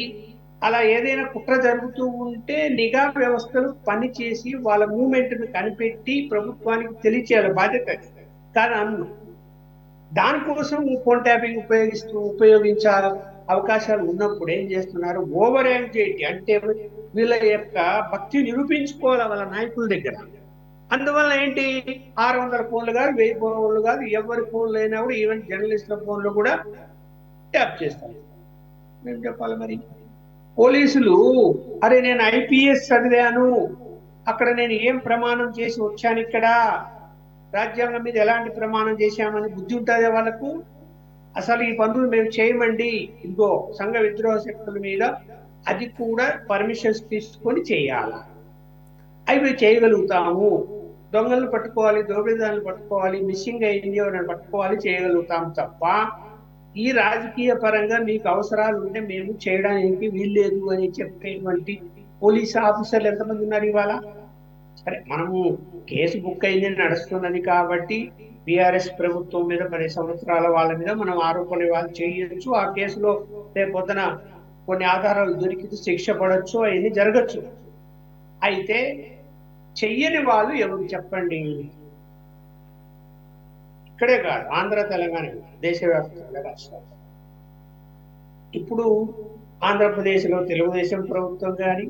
అలా ఏదైనా కుట్ర జరుగుతూ ఉంటే నిఘా వ్యవస్థలు పనిచేసి వాళ్ళ మూమెంట్ని కనిపెట్టి ప్రభుత్వానికి తెలియచేయాలి, బాధ్యత. కానీ దానికోసం ఫోన్ ట్యాపింగ్ ఉపయోగించే అవకాశాలు ఉన్నప్పుడు ఏం చేస్తున్నారు, ఓవర్ యాంగ్జైటీ, అంటే వీళ్ళ యొక్క భక్తి నిరూపించుకోవాలి వాళ్ళ నాయకుల దగ్గర. అందువల్ల ఏంటి, 600 ఫోన్లు కాదు, 1000 ఫోన్లు కాదు, ఎవరి ఫోన్లు అయినా కూడా, ఈవెన్ జర్నలిస్టుల ఫోన్లు కూడా ట్యాప్ చేస్తారు. ఏం చెప్పాలి మరి పోలీసులు? అరే నేను ఐపీఎస్ చదివాను, అక్కడ నేను ఏం ప్రమాణం చేసి వచ్చాను, ఇక్కడ రాజ్యాంగం మీద ఎలాంటి ప్రమాణం చేశామని బుద్ధి ఉంటుందే వాళ్ళకు? అసలు ఈ పనులు మేము చేయమండి, ఇదిగో సంఘ విద్రోహ శక్తుల మీద, అది కూడా పర్మిషన్స్ తీసుకొని చేయాలా, అవి చేయగలుగుతాము దొంగలను పట్టుకోవాలి, దోపిడీదారులను పట్టుకోవాలి, మిస్సింగ్ అయింది ఎవరైనా పట్టుకోవాలి, చేయగలుగుతాం తప్ప ఈ రాజకీయ పరంగా మీకు అవసరాలు ఉంటే మేము చేయడానికి వీల్లేదు అని చెప్పేటువంటి పోలీస్ ఆఫీసర్లు ఎంతమంది ఉన్నారు ఇవాళ? సరే, మనము కేసు బుక్ అయింది నడుస్తున్నది కాబట్టి బీఆర్ఎస్ ప్రభుత్వం మీద 10 సంవత్సరాల వాళ్ళ మీద మనం ఆరోపణలు వాళ్ళు చేయొచ్చు. ఆ కేసులో రేపొద్దున కొన్ని ఆధారాలు దొరికి శిక్ష పడవచ్చు, అవన్నీ జరగచ్చు. అయితే చెయ్యని వాళ్ళు ఎవరు చెప్పండి? ఇక్కడే కాదు, ఆంధ్ర తెలంగాణ దేశవ్యాప్తంగా రాష్ట్రాలు. ఇప్పుడు ఆంధ్రప్రదేశ్లో తెలుగుదేశం ప్రభుత్వం కానీ,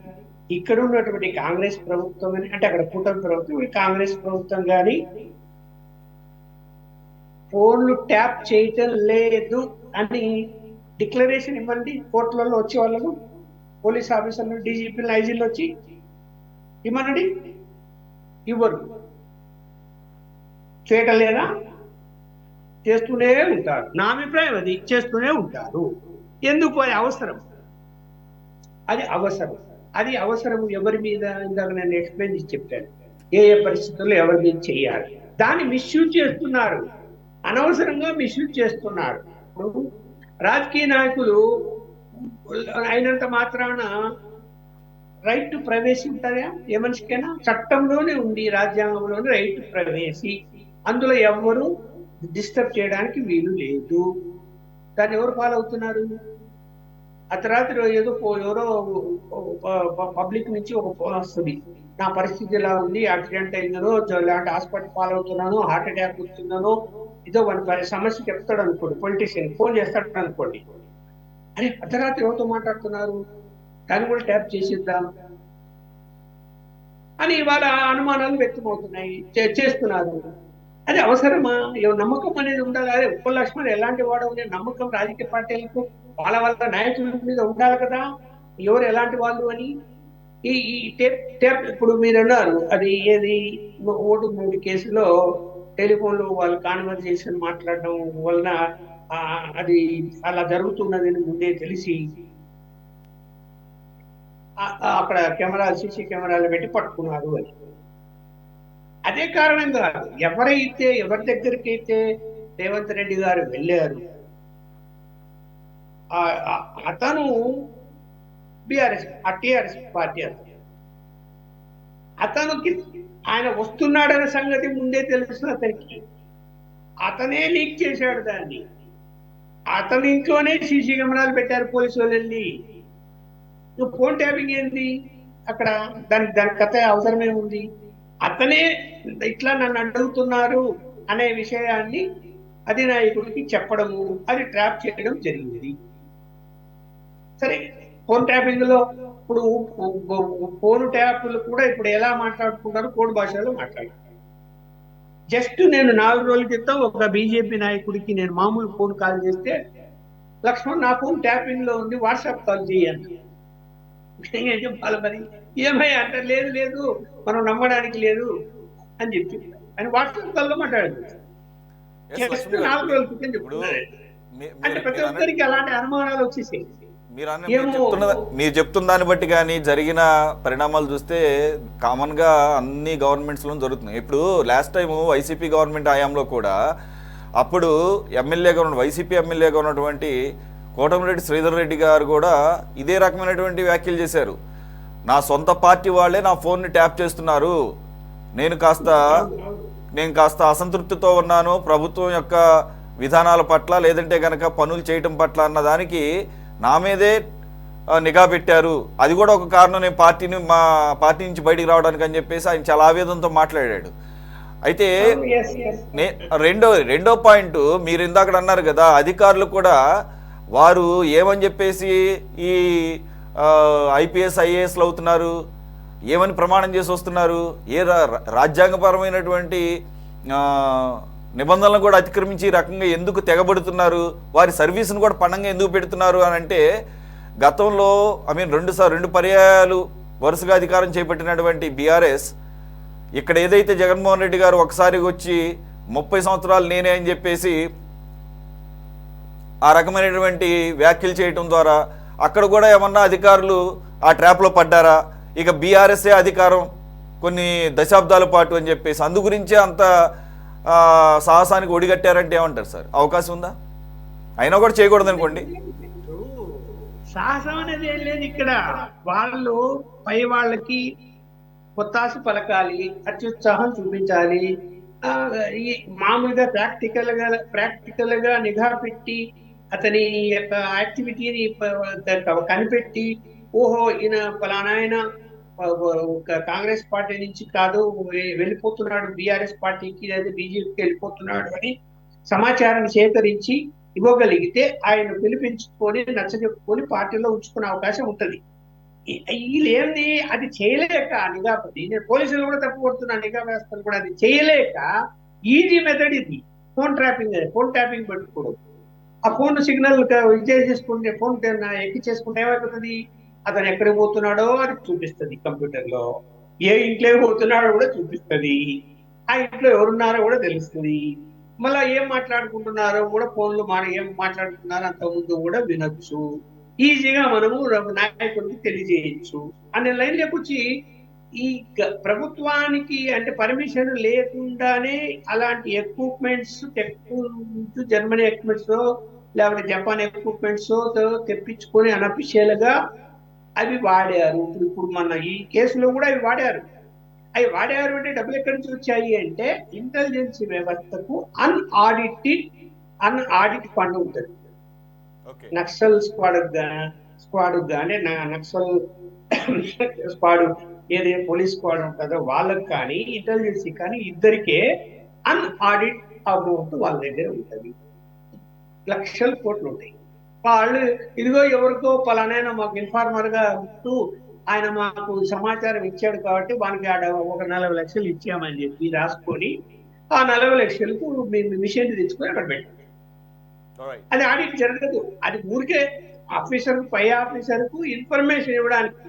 ఇక్కడ ఉన్నటువంటి కాంగ్రెస్ ప్రభుత్వం కానీ, అంటే అక్కడ కూటమి ప్రభుత్వం, కాంగ్రెస్ ప్రభుత్వం కానీ ఫోన్లు ట్యాప్ చేయటం లేదు అని డిక్లరేషన్ ఇవ్వండి కోర్టులలో వచ్చే వాళ్ళను, పోలీస్ ఆఫీసర్లు, డీజీపీలు, ఐజీలు వచ్చి ఇవ్వనండి. ఇవ్వరు. చేయటం లేదా? చేస్తూనే ఉంటారు. నా అభిప్రాయం అది, చేస్తూనే ఉంటారు. ఎందుకు? అది అవసరం. అది అవసరం. అది అవసరం ఎవరి మీద? ఇందాక నేను ఎక్స్ప్లెయిన్ చేసి చెప్పాను, ఏ ఏ పరిస్థితుల్లో ఎవరి మీద చేయాలి. దాన్ని మిస్యూజ్ చేస్తున్నారు, అనవసరంగా మిస్యూజ్ చేస్తున్నారు. ఇప్పుడు రాజకీయ నాయకులు అయినంత మాత్రాన రైట్ టు ప్రైవసీ ఉంటుందా? ఏ మనిషికైనా చట్టంలోనే ఉంది, రాజ్యాంగంలోనే రైట్ టు ప్రైవసీ. అందులో ఎవరు డిస్టర్బ్ చేయడానికి వీలు లేదు. దాన్ని ఎవరు ఫాలో అవుతున్నారు? అర్ధరాత్రి ఏదో ఎవరో పబ్లిక్ నుంచి ఒక ఫోన్ వస్తుంది, నా పరిస్థితి ఇలా ఉంది, యాక్సిడెంట్ అయిందనో, ఇలాంటి హాస్పిటల్ ఫాలో అవుతున్నాను, హార్ట్ అటాక్ వస్తుందనో, ఇదో వాడి సమస్య చెప్తాడు అనుకోండి, పొలిటీషియన్ ఫోన్ చేస్తాడు అనుకోండి. అరే, అర్ధరాత్రి ఎవరితో మాట్లాడుతున్నారు, దాన్ని కూడా ట్యాప్ చేసిద్దాం అని ఇవాళ అనుమానాలు వ్యక్తమవుతున్నాయి, చేస్తున్నారు. అది అవసరమా? నమ్మకం అనేది ఉండాలి. అదే ఉప్పల్ లక్ష్మణ్ ఎలాంటి వాడు అనే నమ్మకం రాజకీయ పార్టీలకు వాళ్ళ వాళ్ళ నాయకుల మీద ఉండాలి కదా, ఎవరు ఎలాంటి వాళ్ళు అని. ఈ టేప్ ఇప్పుడు మీరు అన్నారు, అది ఏది ఓటు 3 కేసులో టెలిఫోన్లో వాళ్ళు కాన్వర్జేషన్ మాట్లాడడం వలన అది అలా జరుగుతున్నదని ముందే తెలిసి అక్కడ కెమెరాలు, సీసీ కెమెరాలు పెట్టి పట్టుకున్నారు అని. అదే కారణం కాదు, ఎవరి దగ్గరికి అయితే రేవంత్ రెడ్డి గారు వెళ్ళారు, అతను టిఆర్ఎస్ పార్టీ, అతనికి ఆయన వస్తున్నాడనే సంగతి ముందే తెలుసు అతనికి. అతనే లీక్ చేశాడు దాన్ని. అతని ఇంట్లోనే సీసీ కెమెరాలు పెట్టారు పోలీసు వాళ్ళు వెళ్ళి. ఫోన్ ట్యాపింగ్ ఏంది అక్కడ? దాని కథ అవసరమే ఉంది. అతనే ఇట్లా నన్ను అడుగుతున్నారు అనే విషయాన్ని అధినాయకుడికి చెప్పడము, అది ట్రాప్ చేయడం జరిగింది. సరే, ఫోన్ ట్యాపింగ్ లో ఇప్పుడు ఫోన్ ట్యాప్లు కూడా ఇప్పుడు ఎలా మాట్లాడుకుంటారు? కోడ్ భాషలో మాట్లాడుతున్నారు. జస్ట్ నేను 4 రోజుల క్రితం ఒక బీజేపీ నాయకుడికి నేను మామూలు ఫోన్ కాల్ చేస్తే, లక్ష్మణ్ నా ఫోన్ ట్యాపింగ్ లో ఉంది, వాట్సాప్ కాల్ చేయండి. ఏం చెప్పాలి మరి? ఏమయ్యా అంటే, లేదు మనం నమ్మడానికి లేదు అని చెప్పి అని వాట్సాప్ కాల్లో మాట్లాడారు. 4 రోజుల క్రితం చెప్తున్నారు. అంటే ప్రతి ఒక్కరికి అలాంటి అనుమానాలు వచ్చేసాయి. మీరు చెప్తున్న దాన్ని బట్టి కానీ జరిగిన పరిణామాలు చూస్తే కామన్గా అన్ని గవర్నమెంట్స్లో జరుగుతున్నాయి. ఇప్పుడు లాస్ట్ టైం వైసీపీ గవర్నమెంట్ హయాంలో కూడా అప్పుడు వైసీపీ ఎమ్మెల్యేగా ఉన్నటువంటి కోటమిరెడ్డి శ్రీధర్ రెడ్డి గారు కూడా ఇదే రకమైనటువంటి వ్యాఖ్యలు చేశారు. నా సొంత పార్టీ వాళ్ళే నా ఫోన్ని ట్యాప్ చేస్తున్నారు, నేను కాస్త అసంతృప్తితో ఉన్నాను ప్రభుత్వం యొక్క విధానాల పట్ల, లేదంటే కనుక పనులు చేయటం పట్ల అన్న దానికి నా మీదే నిఘా పెట్టారు, అది కూడా ఒక కారణం నేను మా పార్టీ నుంచి బయటికి రావడానికి అని చెప్పేసి ఆయన చాలా ఆవేదనతో మాట్లాడాడు. అయితే రెండో పాయింట్, మీరు ఇందాక అన్నారు కదా, అధికారులు కూడా వారు ఏమని చెప్పేసి ఈ ఐపీఎస్ ఐఏఎస్లు అవుతున్నారు, ఏమని ప్రమాణం చేసి వస్తున్నారు, ఏ రాజ్యాంగపరమైనటువంటి నిబంధనలను కూడా అతిక్రమించి ఈ రకంగా ఎందుకు తెగబడుతున్నారు, వారి సర్వీస్ను కూడా పణంగా ఎందుకు పెడుతున్నారు అని అంటే, గతంలో రెండు పర్యాయాలు వరుసగా అధికారం చేపట్టినటువంటి బీఆర్ఎస్ ఇక్కడ ఏదైతే జగన్మోహన్ రెడ్డి గారు ఒకసారి వచ్చి 30 సంవత్సరాలు నేనే అని చెప్పేసి ఆ రకమైనటువంటి వ్యాఖ్యలు చేయటం ద్వారా అక్కడ కూడా ఏమన్నా అధికారులు ఆ ట్రాప్లో పడ్డారా? ఇక బీఆర్ఎస్ఏ అధికారం కొన్ని దశాబ్దాల పాటు అని చెప్పేసి అందు గురించే అంత సాహసానికి ఒడిగట్టారంటే ఏమంటారు సార్? అవకాశం ఉందా? అయినా కూడా చేయకూడదు అనుకోండి. సాహసం అనేది ఏం లేదు ఇక్కడ. వాళ్ళు పై వాళ్ళకి కొత్తాసు పలకాలి, అత్యుత్సాహం చూపించాలి. ఈ మామూలుగా ప్రాక్టికల్ గా నిఘా పెట్టి అతని యొక్క యాక్టివిటీని కనిపెట్టి, ఓహో ఈయన ఫలానా ఆయన కాంగ్రెస్ పార్టీ నుంచి కాదు వెళ్ళిపోతున్నాడు, బీఆర్ఎస్ పార్టీకి లేదా బీజేపీకి వెళ్ళిపోతున్నాడు అని సమాచారాన్ని సేకరించి ఇవ్వగలిగితే ఆయన పిలిపించుకొని నచ్చజెప్పుకొని పార్టీలో ఉంచుకునే అవకాశం ఉంటుంది. వీళ్ళేంది అది చేయలేక నిఘాపతి, నేను పోలీసులు కూడా తప్పు కొడుతున్నాను, నిఘా వ్యవస్థలు కూడా అది చేయలేక ఈజీ మెథడ్ ఇది ఫోన్ ట్యాపింగ్ పెట్టుకోవడం. ఆ ఫోన్ సిగ్నల్ చేసుకుంటే ఫోన్ ఎక్కి చేసుకుంటే ఏమైపోతుంది, అతను ఎక్కడికి పోతున్నాడో అది చూపిస్తుంది కంప్యూటర్ లో, ఏ ఇంట్లో పోతున్నాడో కూడా చూపిస్తుంది, ఆ ఇంట్లో ఎవరున్నారో కూడా తెలుస్తుంది, మళ్ళా ఏం మాట్లాడుకుంటున్నారో కూడా ఫోన్లో ఏం మాట్లాడుతున్నారో అంత ముందు కూడా వినొచ్చు, ఈజీగా మనము నాయకుడికి తెలియజేయచ్చు అనే లైన్ లేకొచ్చి ఈ ప్రభుత్వానికి అంటే పర్మిషన్ లేకుండానే అలాంటి ఎక్విప్మెంట్స్ జర్మనీ ఎక్విప్మెంట్స్ లేకపోతే జపాన్ ఎక్విప్మెంట్స్ తెప్పించుకొని అనఫిషియల్ గా అవి వాడారు. ఇప్పుడు మన ఈ కేసులో కూడా అవి వాడారు అంటే డబ్బులు ఎక్కడి నుంచి వచ్చాయి అంటే ఇంటెలిజెన్స్ వ్యవస్థకు అన్ఆడిట్ ఫండ్ ఉంటుంది. నక్సల్ స్క్వాడ్ కానీ నక్సల్ స్క్వాడ్ ఏదైతే పోలీస్ స్క్వాడ్ ఉంటుందో వాళ్ళకి కానీ ఇంటెలిజెన్సీ కానీ ఇద్దరికే అన్ఆడిట్ అమౌంట్ వాళ్ళ దగ్గర ఉంటుంది. లక్షల కోట్లు ఉంటాయి. వాళ్ళు ఇదిగో ఎవరికో పలానైనా మాకు ఇన్ఫార్మర్ గా ఉంటూ ఆయన మాకు సమాచారం ఇచ్చాడు కాబట్టి వానికి ఒక 40 లక్షలు ఇచ్చామని చెప్పి రాసుకొని ఆ 40 లక్షలకు మిషన్ తెచ్చుకొని అక్కడ పెట్టారు. అది ఆడిట్ జరగదు. అది ఊరికే ఆఫీసర్ పై ఆఫీసర్ కు ఇన్ఫర్మేషన్ ఇవ్వడానికి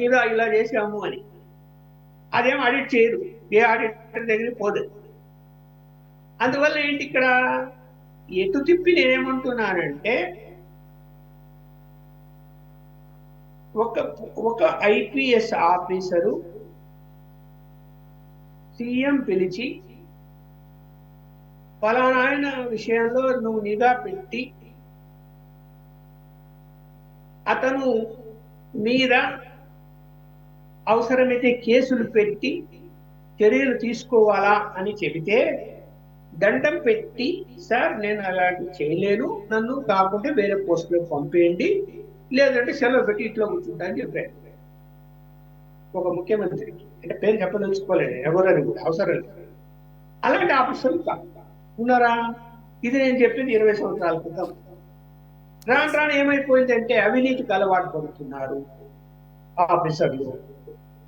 ఇలా చేసాము అని. అదేం ఆడిట్ చేయరు, ఏ ఆడిటర్ దగ్గరికి పోదు. అందువల్ల ఏంటి ఇక్కడ ఎటు తిప్పి నేనేమంటున్నానంటే ఒక ఐపీఎస్ ఆఫీసరు సీఎం పిలిచి ఫలానా విషయంలో నువ్వు నిఘా పెట్టి అతను మీద అవసరమైతే కేసులు పెట్టి చర్యలు తీసుకోవాలా అని చెబితే దండం పెట్టి సార్ నేను అలాంటివి చేయలేను, నన్ను కాకుంటే వేరే పోస్టులో పంపేయండి, లేదంటే సెలవు పెట్టి ఇట్లా కూర్చుంటా అని చెప్పారు ఒక ముఖ్యమంత్రికి. అంటే పేరు చెప్పదలుచుకోలేదు ఎవరని కూడా అవసరం లేదు. అలాంటి ఆఫీసర్లు ఉన్నారా? ఇది నేను చెప్పింది 20 సంవత్సరాల క్రితం. రాను ఏమైపోయిందంటే అవినీతికి అలవాటు పడుతున్నారు ఆఫీసర్లు,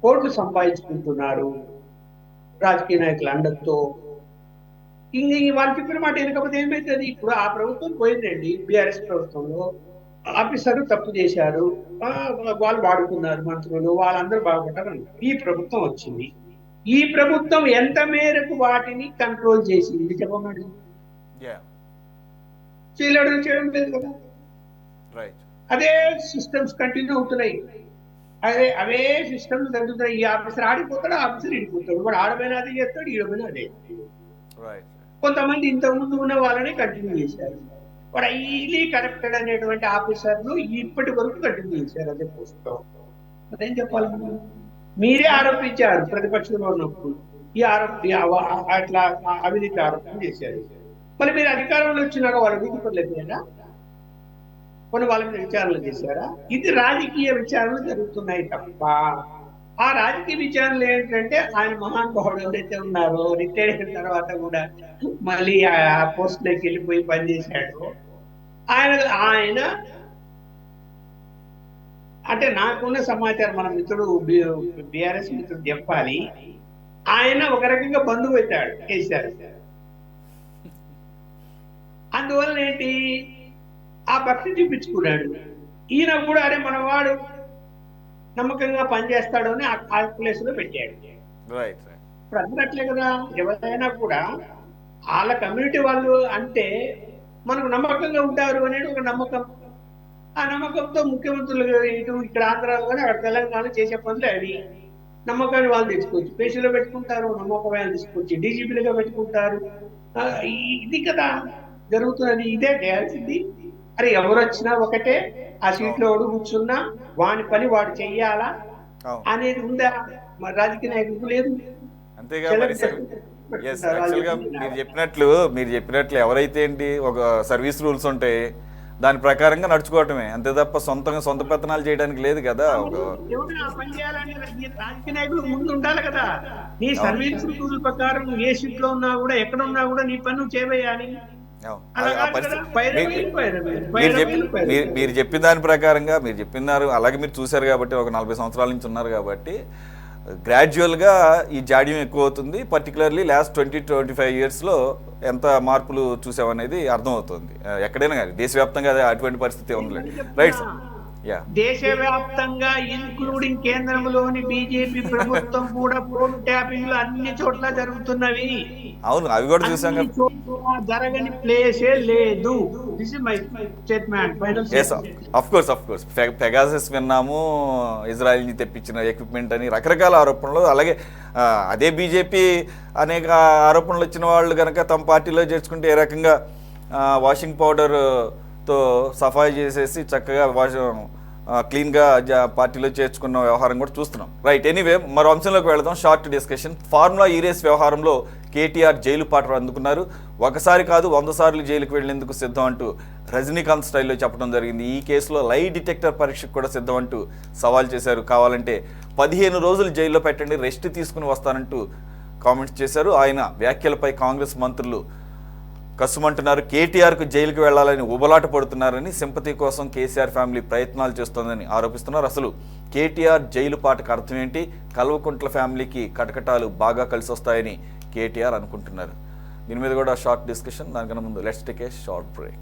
కోట్లు సంపాదించుకుంటున్నారు రాజకీయ నాయకుల అండతో. వాళ్ళు చెప్పిన మాట వెనకపోతే ఏమైతుంది? ఇప్పుడు ఆ ప్రభుత్వం పోయిందండి, బీఆర్ఎస్ ప్రభుత్వంలో ఆఫీసర్లు తప్పు చేశారు, వాళ్ళు వాడుకున్నారు మంత్రులు, వాళ్ళందరూ బాగుపడ్డారు. ఈ ప్రభుత్వం వచ్చింది, ఈ ప్రభుత్వం ఎంత మేరకు వాటిని కంట్రోల్ చేసింది చెప్పమండి? చేయడం లేదు కదా. అదే సిస్టమ్స్ కంటిన్యూ అవుతున్నాయి, అవే సిస్టమ్స్ జరుగుతున్నాయి. ఈ ఆఫీసర్ ఆడిపోతాడు, ఆఫీసర్ ఇడిపోతాడు, వాడు ఆడమైనా అదే చేస్తాడు, ఈడమైనా అదే. కొంతమంది ఇంతకుముందు ఉన్న వాళ్ళని కంటిన్యూ చేశారు. వాడు హైలీ కనెక్టెడ్ అనేటువంటి ఆఫీసర్లు ఇప్పటి వరకు కంటిన్యూ చేశారు అదే పోస్ట్. అదేం చెప్పాలి? మీరే ఆరోపించారు ప్రతిపక్షంలో ఉన్నప్పుడు, ఈ అట్లా అవినీతి ఆరోపణ చేశారు. మరి మీరు అధికారంలో వచ్చినాక వాళ్ళ వీధి పడలేదా? కొన్ని వాళ్ళ మీద విచారణలు చేశారా? ఇది రాజకీయ విచారణలు జరుగుతున్నాయి తప్ప ఆ రాజకీయ విచారణలు ఏంటంటే ఆయన మహానుభావుడు ఎవరైతే ఉన్నారో రిటైర్ అయిన తర్వాత కూడా మళ్ళీ ఆ పోస్ట్లోకి వెళ్ళిపోయి పనిచేశాడు ఆయన అంటే నాకున్న సమాచారం మన మిత్రుడు బీఆర్ఎస్ మిత్రుడు చెప్పాలి, ఆయన ఒక రకంగా బంధువు అవుతాడు కేసీఆర్. అందువల్ల ఏంటి ఆ భక్తి చూపించుకున్నాడు. ఈయన కూడా అరే మనవాడు నమ్మకంగా పనిచేస్తాడు అని ఆ ప్లేస్ లో పెట్టాడు. ఇప్పుడు అందరూ అట్లే కదా, ఎవరైనా కూడా వాళ్ళ కమ్యూనిటీ వాళ్ళు అంటే మనకు నమ్మకంగా ఉంటారు అనేది ఒక నమ్మకం. ఆ నమ్మకంతో ముఖ్యమంత్రులు ఇటు ఇక్కడ ఆంధ్రాలో కానీ అక్కడ తెలంగాణ చేసే పనులు అవి. నమ్మకాన్ని వాళ్ళు తెచ్చుకోవచ్చు, పేషీలో పెట్టుకుంటారు, నమ్మకమైన తీసుకోవచ్చు, డీజీపీలుగా పెట్టుకుంటారు. ఇది కదా జరుగుతున్నది, ఇదే చేయాల్సింది. అరే ఎవరు వచ్చినా ఒకటే, ఆ సీట్లో ఎవడు కూర్చున్నా వాని పని వాడు చెయ్యాలా అనేది ఉందా? మరి రాజకీయ నాయకులకు లేదు. అంతేగా మరి. ఎస్, యాక్చువల్గా మీరు చెప్పినట్లు ఎవరైతే ఏంటి ఒక సర్వీస్ రూల్స్ ఉంటాయి, దాని ప్రకారంగా నడుచుకోవటమే అంతే తప్ప సొంత పెత్తనాలు చేయడానికి లేదు కదా. రాజకీయ నాయకులు ముందు ఉండాలి కదా. నీ సర్వీస్ రూల్ ప్రకారం ఏ షిఫ్ట్ లో ఉన్నా కూడా, ఎక్కడ ఉన్నా కూడా నీ పని నువ్వు చేయవేయాలి. మీరు చెప్పిన దాని ప్రకారంగా మీరు చెప్పినారు, అలాగే మీరు చూశారు కాబట్టి, ఒక 40 సంవత్సరాల నుంచి ఉన్నారు కాబట్టి గ్రాడ్యువల్గా ఈ జాడ్యం ఎక్కువ అవుతుంది. పర్టికులర్లీ లాస్ట్ 20-25 ఇయర్స్లో ఎంత మార్పులు చూసామనేది అర్థమవుతుంది. ఎక్కడైనా కానీ దేశవ్యాప్తంగా అటువంటి పరిస్థితి ఉంది. Right sir. యా, దేశవ్యాప్తంగా ఇంక్లూడింగ్ కేంద్రంలోని బీజేపీ ప్రభుత్వం కూడా ఫోన్ ట్యాపింగ్లు అన్ని చోట్ల జరుగుతున్నవి. అవును, అవి కూడా చూసాం. జరగని ప్లేసే లేదు. This is my statement. Yes, of course Pegasus విన్నాము, ఇజ్రాయెల్ నుంచి తెప్పించిన ఎక్విప్మెంట్ అని రకరకాల ఆరోపణలు. అలాగే అదే బీజేపీ అనేక ఆరోపణలు వచ్చిన వాళ్ళు కనుక తమ పార్టీలో చేర్చుకుంటే ఏ రకంగా వాషింగ్ పౌడర్తో సఫాయి చేసేసి చక్కగా క్లీన్గా పార్టీలో చేర్చుకున్న వ్యవహారం కూడా చూస్తున్నాం. రైట్, ఎనీవే మరో అంశంలోకి వెళదాం. Short discussion. ఫార్ములా ఈ రేస్ వ్యవహారంలో కేటీఆర్ జైలు పాట అందుకున్నారు. ఒకసారి కాదు 100 సార్లు జైలుకు వెళ్లేందుకు సిద్ధం అంటూ రజనీకాంత్ స్టైల్లో చెప్పడం జరిగింది. ఈ కేసులో లై డిటెక్టర్ పరీక్షకు కూడా సిద్ధం అంటూ సవాల్ చేశారు. కావాలంటే 15 రోజులు జైల్లో పెట్టండి, రెస్ట్ తీసుకుని వస్తానంటూ కామెంట్స్ చేశారు. ఆయన వ్యాఖ్యలపై కాంగ్రెస్ మంత్రులు కసుమంటున్నారు. కేటీఆర్కు జైలుకు వెళ్లాలని ఉబలాట పడుతున్నారని, సింపతి కోసం కేసీఆర్ ఫ్యామిలీ ప్రయత్నాలు చేస్తోందని ఆరోపిస్తున్నారు. అసలు కేటీఆర్ జైలు పాటకు అర్థం ఏంటి? కల్వకుంట్ల ఫ్యామిలీకి కటకటాలు బాగా కలిసి వస్తాయని కేటీఆర్ అనుకుంటున్నారు. దీని మీద కూడా షార్ట్ డిస్కషన్. దానికన్నా ముందు let's take a short break.